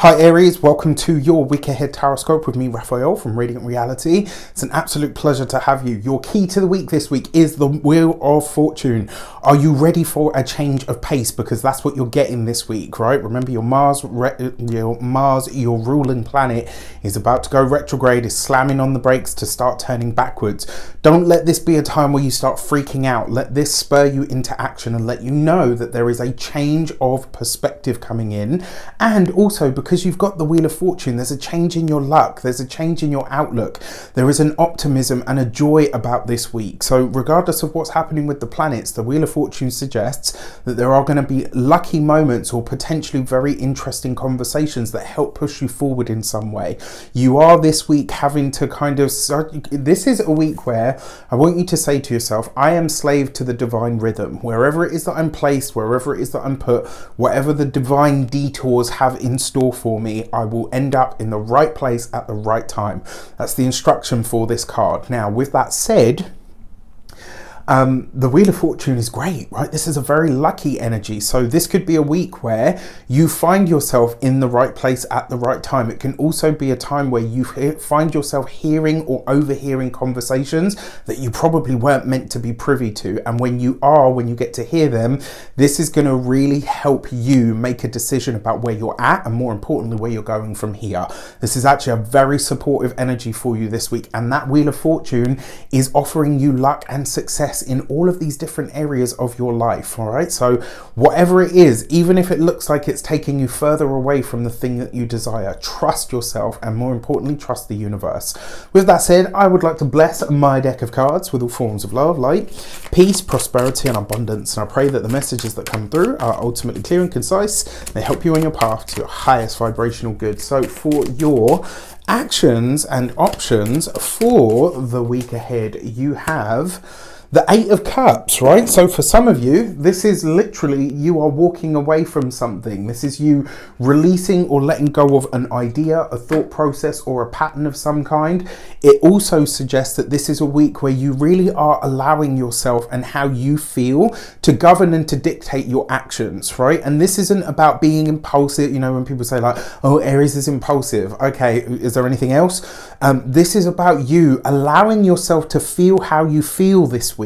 Hi Aries, welcome to your week ahead tarot with me, Raphael from Reydiant Reality. It's an absolute pleasure to have you. Your key to the week this week is the Wheel of Fortune. Are you ready for a change of pace? Because that's what you're getting this week, right? Remember your Mars, your ruling planet, is about to go retrograde, is slamming on the brakes to start turning backwards. Don't let this be a time where you start freaking out. Let this spur you into action and let you know that there is a change of perspective coming in. And also, because you've got the Wheel of Fortune, there's a change in your luck, there's a change in your outlook, there is an optimism and a joy about this week. So regardless of what's happening with the planets, the Wheel of Fortune suggests that there are going to be lucky moments or potentially very interesting conversations that help push you forward in some way. You are this week having to this is a week where I want you to say to yourself, I am slave to the divine rhythm. Wherever it is that I'm placed, wherever it is that I'm put, whatever the divine detours have in store for me, I will end up in the right place at the right time. That's the instruction for this card. Now, with that said, the Wheel of Fortune is great, right? This is a very lucky energy. So this could be a week where you find yourself in the right place at the right time. It can also be a time where you find yourself hearing or overhearing conversations that you probably weren't meant to be privy to. And when you get to hear them, this is going to really help you make a decision about where you're at and, more importantly, where you're going from here. This is actually a very supportive energy for you this week. And that Wheel of Fortune is offering you luck and success in all of these different areas of your life. All right, so whatever it is, even if it looks like it's taking you further away from the thing that you desire, trust yourself and, more importantly, trust the universe. With that said, I would like to bless my deck of cards with all forms of love, light, peace, prosperity and abundance, and I pray that the messages that come through are ultimately clear and concise. They help you on your path to your highest vibrational good. So for your actions and options for the week ahead, you have the Eight of Cups, right? So for some of you, this is literally you are walking away from something. This is you releasing or letting go of an idea, a thought process, or a pattern of some kind. It also suggests that this is a week where you really are allowing yourself and how you feel to govern and to dictate your actions, right? And this isn't about being impulsive. You know, when people say like, oh, Aries is impulsive. Okay, is there anything else? This is about you allowing yourself to feel how you feel this week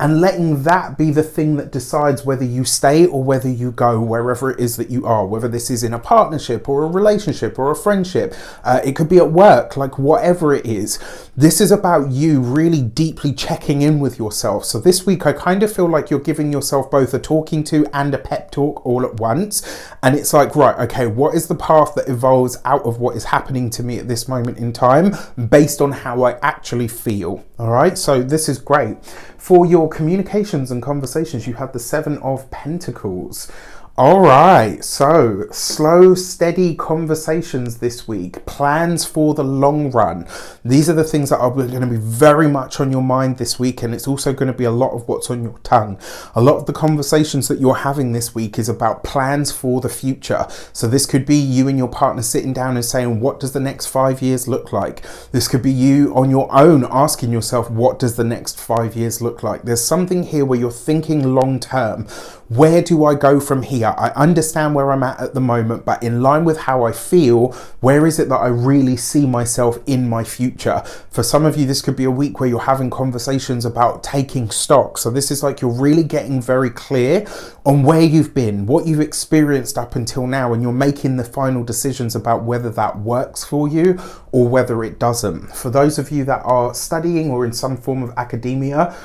and letting that be the thing that decides whether you stay or whether you go wherever it is that you are, whether this is in a partnership or a relationship or a friendship. It could be at work, like whatever it is. This is about you really deeply checking in with yourself. So this week, I kind of feel like you're giving yourself both a talking to and a pep talk all at once. And it's like, right, okay, what is the path that evolves out of what is happening to me at this moment in time based on how I actually feel? All right, so this is great. For your communications and conversations, you have the Seven of Pentacles. All right, so slow, steady conversations this week, plans for the long run. These are the things that are going to be very much on your mind this week, and it's also going to be a lot of what's on your tongue. A lot of the conversations that you're having this week is about plans for the future. So this could be you and your partner sitting down and saying, what does the next 5 years look like? This could be you on your own asking yourself, what does the next 5 years look like? There's something here where you're thinking long term. Where do I go from here? I understand where I'm at the moment, but in line with how I feel, where is it that I really see myself in my future? For some of you, this could be a week where you're having conversations about taking stock. So this is like you're really getting very clear on where you've been, what you've experienced up until now, and you're making the final decisions about whether that works for you or whether it doesn't. For those of you that are studying or in some form of academia,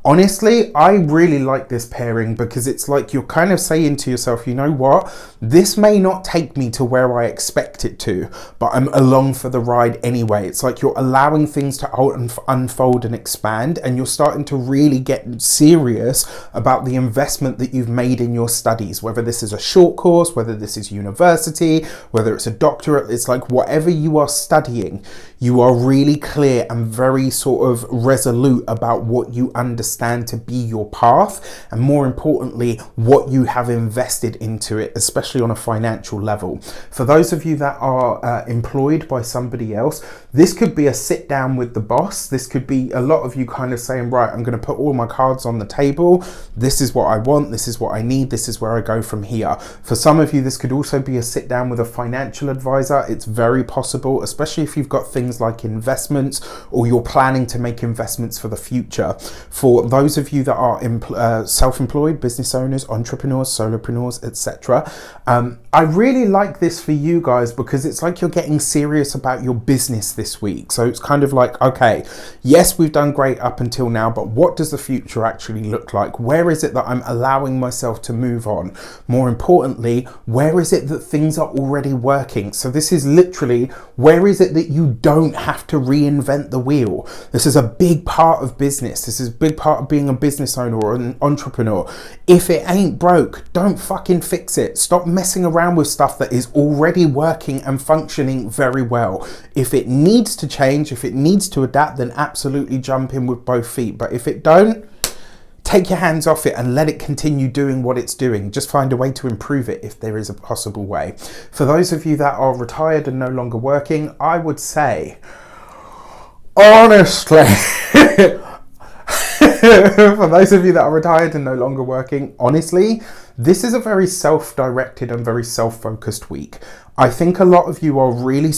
honestly, I really like this pairing because it's like you're kind of saying to yourself, you know what, this may not take me to where I expect it to, but I'm along for the ride anyway. It's like you're allowing things to unfold and expand, and you're starting to really get serious about the investment that you've made in your studies, whether this is a short course, whether this is university, whether it's a doctorate. It's like whatever you are studying, you are really clear and very sort of resolute about what you understand stand to be your path, and more importantly, what you have invested into it, especially on a financial level. For those of you that are employed by somebody else, this could be a sit down with the boss. This could be a lot of you kind of saying, right, I'm going to put all my cards on the table. This is what I want. This is what I need. This is where I go from here. For some of you, this could also be a sit down with a financial advisor. It's very possible, especially if you've got things like investments or you're planning to make investments for the future. For those of you that are self-employed, business owners, entrepreneurs, solopreneurs, etc., I really like this for you guys because it's like you're getting serious about your business this week. So it's kind of like, okay, yes, we've done great up until now, but what does the future actually look like? Where is it that I'm allowing myself to move on? More importantly, where is it that things are already working? So this is literally, where is it that you don't have to reinvent the wheel? This is a big part of business. This is a big part of being a business owner or an entrepreneur. If it ain't broke, don't fucking fix it. Stop messing around with stuff that is already working and functioning very well. If it needs to change, if it needs to adapt, then absolutely jump in with both feet. But if it don't, take your hands off it and let it continue doing what it's doing. Just find a way to improve it if there is a possible way. For those of you that are retired and no longer working, I would say, honestly, for those of you that are retired and no longer working, honestly, this is a very self-directed and very self-focused week. I think a lot of you are really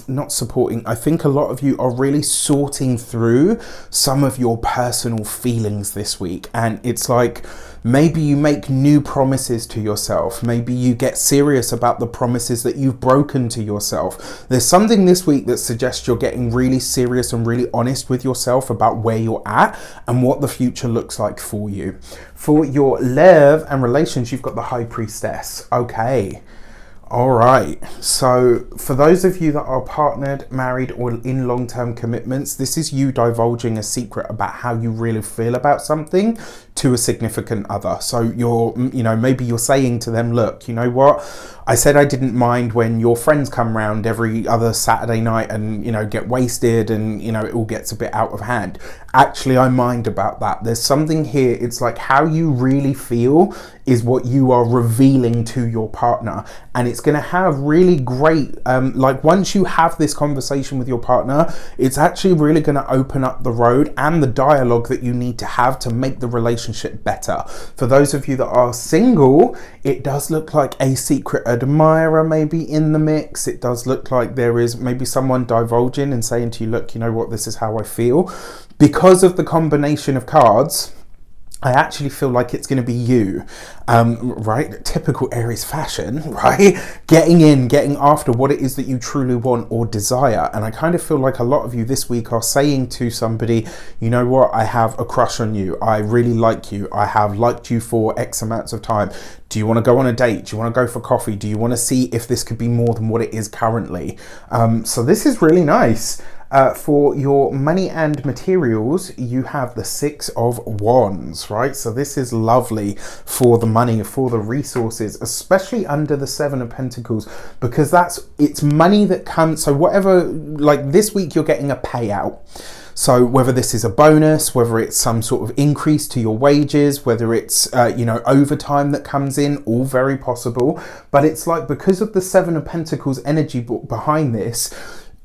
not supporting. I think a lot of you are really sorting through some of your personal feelings this week. And it's like, maybe you make new promises to yourself. Maybe you get serious about the promises that you've broken to yourself. There's something this week that suggests you're getting really serious and really honest with yourself about where you're at and what the future looks like for you. For your love and relations, you've got the High Priestess. Okay. All right, so for those of you that are partnered, married, or in long-term commitments, this is you divulging a secret about how you really feel about something to a significant other. So maybe you're saying to them, look, you know what? I said I didn't mind when your friends come round every other Saturday night and, get wasted and, it all gets a bit out of hand. Actually, I mind about that. There's something here. It's like how you really feel is what you are revealing to your partner. And it's going to have really great, once you have this conversation with your partner, it's actually really going to open up the road and the dialogue that you need to have to make the relationship better. For those of you that are single, it does look like a secret admirer maybe in the mix. It does look like there is maybe someone divulging and saying to you, look, you know what, this is how I feel. Because of the combination of cards, I actually feel like it's going to be you, right? Typical Aries fashion, right? Getting after what it is that you truly want or desire. And I kind of feel like a lot of you this week are saying to somebody, you know what? I have a crush on you. I really like you. I have liked you for X amounts of time. Do you want to go on a date? Do you want to go for coffee? Do you want to see if this could be more than what it is currently? So this is really nice. For your money and materials, you have the Six of Wands, right? So this is lovely for the money, for the resources, especially under the Seven of Pentacles, because it's money that comes. So whatever, like this week, you're getting a payout. So whether this is a bonus, whether it's some sort of increase to your wages, whether it's, overtime that comes in, all very possible. But it's like, because of the Seven of Pentacles energy behind this,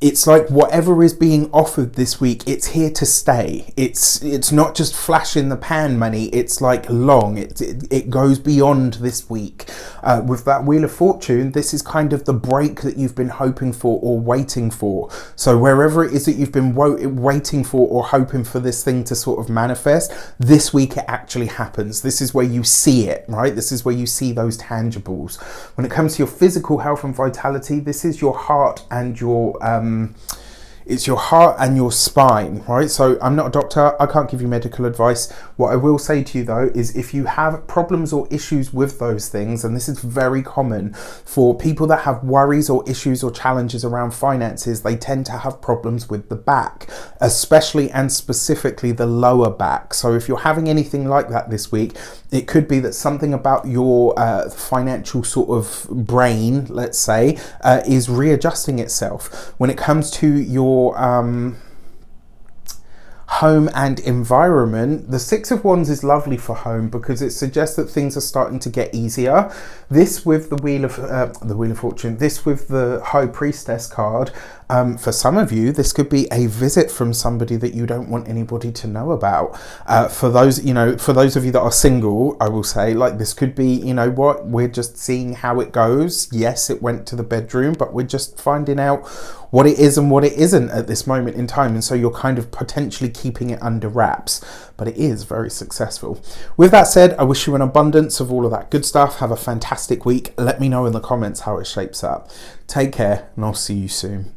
it's like whatever is being offered this week, it's here to stay. It's not just flash in the pan money. It's like long. It goes beyond this week. With that Wheel of Fortune, this is kind of the break that you've been hoping for or waiting for. So wherever it is that you've been waiting for or hoping for this thing to sort of manifest, this week it actually happens. This is where you see it, right? This is where you see those tangibles. When it comes to your physical health and vitality, this is your heart and your it's your heart and your spine, right? So I'm not a doctor, I can't give you medical advice. What I will say to you though is if you have problems or issues with those things, and this is very common for people that have worries or issues or challenges around finances, they tend to have problems with the back, especially and specifically the lower back. So if you're having anything like that this week, it could be that something about your financial sort of brain, let's say, is readjusting itself. When it comes to your home and environment. The Six of Wands is lovely for home because it suggests that things are starting to get easier. This with the Wheel of Fortune, this with the High Priestess card. For some of you, this could be a visit from somebody that you don't want anybody to know about. For those of you that are single, I will say, like, this could be, you know what, we're just seeing how it goes. Yes, it went to the bedroom, but we're just finding out what it is and what it isn't at this moment in time. And so you're kind of potentially keeping it under wraps, but it is very successful. With that said, I wish you an abundance of all of that good stuff. Have a fantastic week. Let me know in the comments how it shapes up. Take care, and I'll see you soon.